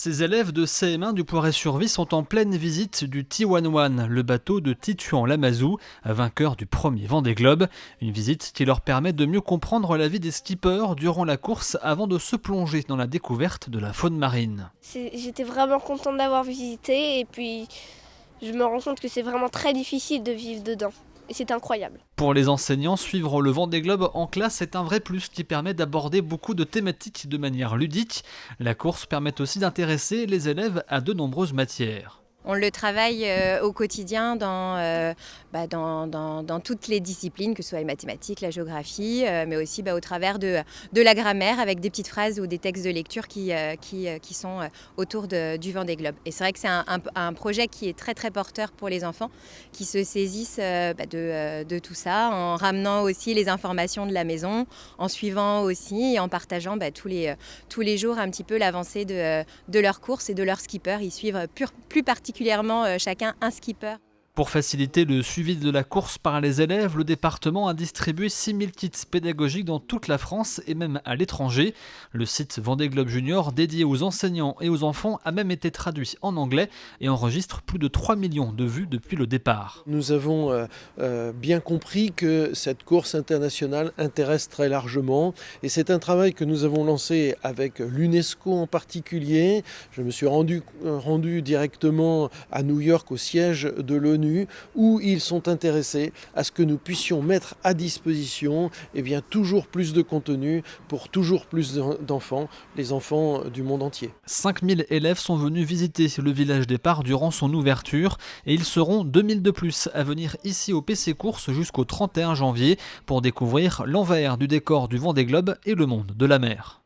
Ces élèves de CM1 du Poiré-sur-Vie sont en pleine visite du T11, le bateau de Titouan-Lamazou, vainqueur du premier Vendée Globe. Une visite qui leur permet de mieux comprendre la vie des skippers durant la course avant de se plonger dans la découverte de la faune marine. J'étais vraiment contente d'avoir visité et puis je me rends compte que c'est vraiment très difficile de vivre dedans. Et c'est incroyable. Pour les enseignants, suivre le Vendée Globe en classe est un vrai plus qui permet d'aborder beaucoup de thématiques de manière ludique. La course permet aussi d'intéresser les élèves à de nombreuses matières. On le travaille au quotidien dans toutes les disciplines, que ce soit les mathématiques, la géographie, mais aussi au travers de la grammaire avec des petites phrases ou des textes de lecture qui sont autour du Vendée Globe. Et c'est vrai que c'est un projet qui est très très porteur pour les enfants qui se saisissent de tout ça en ramenant aussi les informations de la maison, en suivant aussi et en partageant tous les jours un petit peu l'avancée de leur course et de leur skipper. Ils suivent plus particulièrement chacun un skipper. Pour faciliter le suivi de la course par les élèves, le département a distribué 6000 kits pédagogiques dans toute la France et même à l'étranger. Le site Vendée Globe Junior, dédié aux enseignants et aux enfants, a même été traduit en anglais et enregistre plus de 3 millions de vues depuis le départ. Nous avons bien compris que cette course internationale intéresse très largement et c'est un travail que nous avons lancé avec l'UNESCO en particulier. Je me suis rendu directement à New York au siège de l'ONU où ils sont intéressés à ce que nous puissions mettre à disposition toujours plus de contenu pour toujours plus d'enfants, les enfants du monde entier. 5000 élèves sont venus visiter le village départ durant son ouverture et ils seront 2000 de plus à venir ici au PC Course jusqu'au 31 janvier pour découvrir l'envers du décor du Vendée Globe et le monde de la mer.